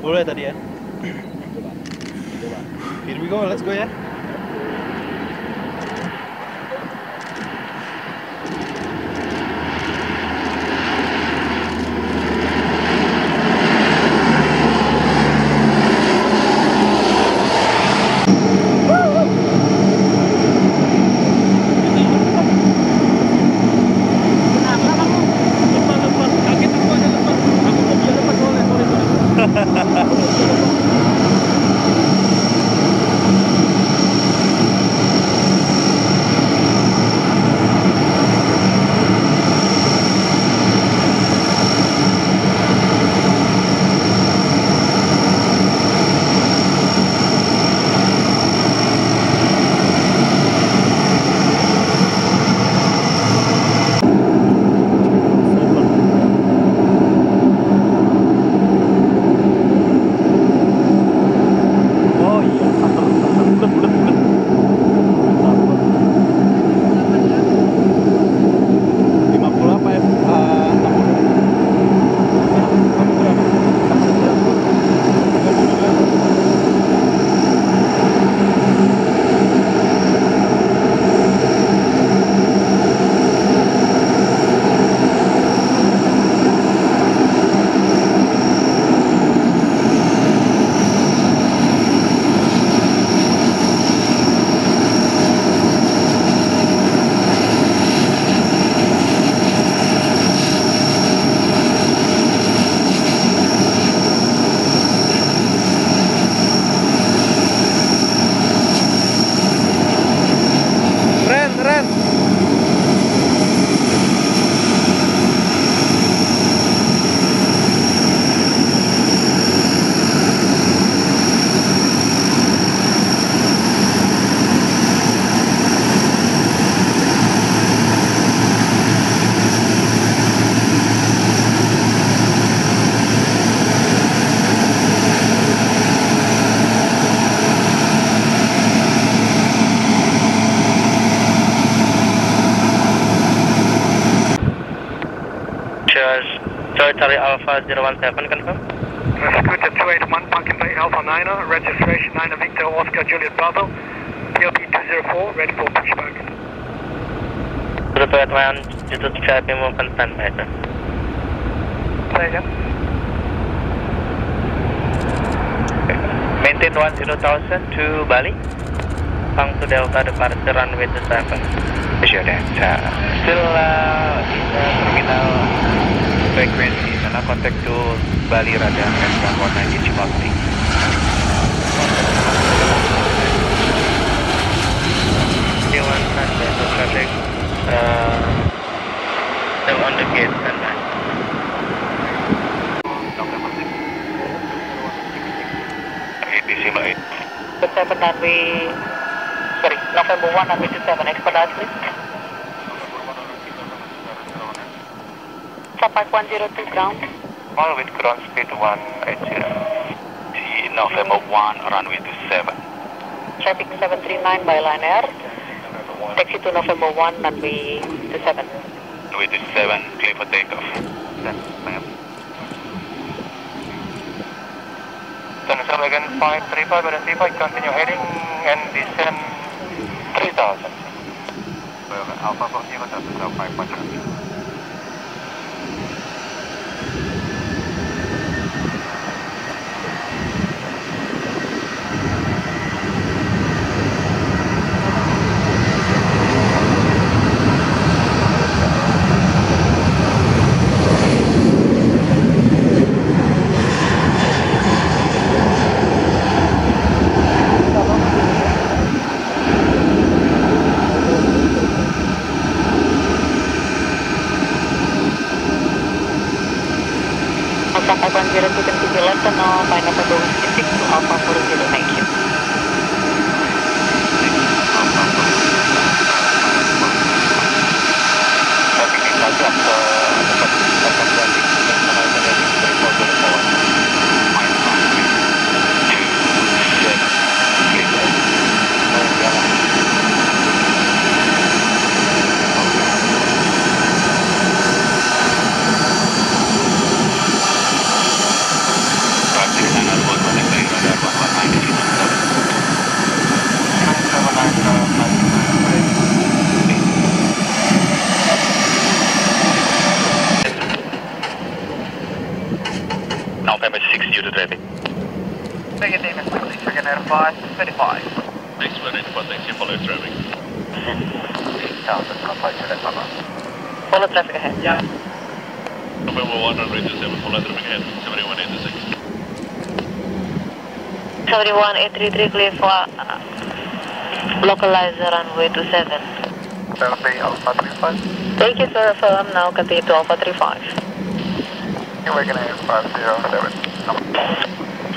Boleh tadi ya. Here we go, let's go ya. Charlie Alpha 017 confirm. Scooter 281, Pumpkin Bay Alpha 9, registration 9 Victor Oscar Juliet Bravo, PLP 204, ready for pushback. Scooter 281, itu VIP move standby sir. Saya. Maintain 10,000 to Bali. Pang to Delta departure runway 27. Sure then. Still in the terminal frequency, sana contact to Bali radar S119 Cimapti. C1 standby to traffic. Still on the gate standby. ATC Lain. 7 runway, sorry, November 1 runway 27, expedite please. Sampai 102 ground. All with ground speed 180. T November 1 runway 27. Traffic 739 by Line Air. Taxi to November 1 runway 27. Runway 27, clear for takeoff. Sunshine again 535 and 35, continue heading and descend 3000. Alpha 40 Sampai 102 continue left and by November 6 to Alpha 40, thank you. Sana advise 25. Thanks for info, thanks you follow traffic. Follow traffic ahead. Yeah. November 1 on radio 7, follow traffic ahead, 7186. 71833 clear for localizer runway 27. 7 Alpha 35. Take it for firm, now continue to Alpha 35. You're waking in 507.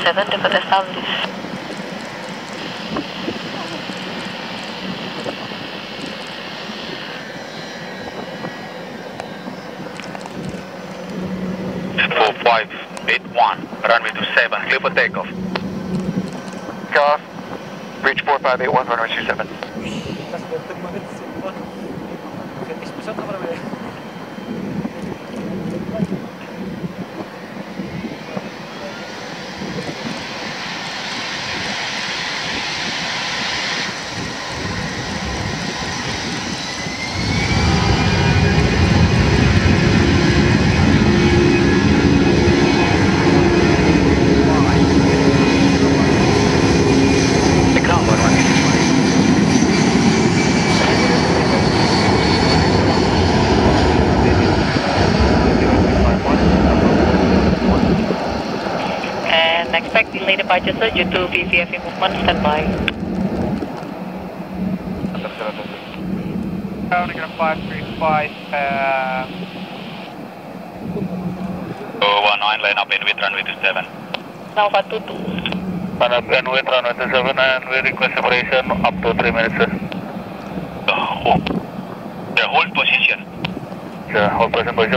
7, dekat established. For 581, runway 27, clear for takeoff. Car, bridge 4581, runway 27. And expect delay departure sir due to VVFE movement, standby. Rounding at 535. 219, line up in with runway 27. Alpha 22. Line up and with runway 27 and we request separation up to 3 minutes, sir. The hold position. Sir, hold present position.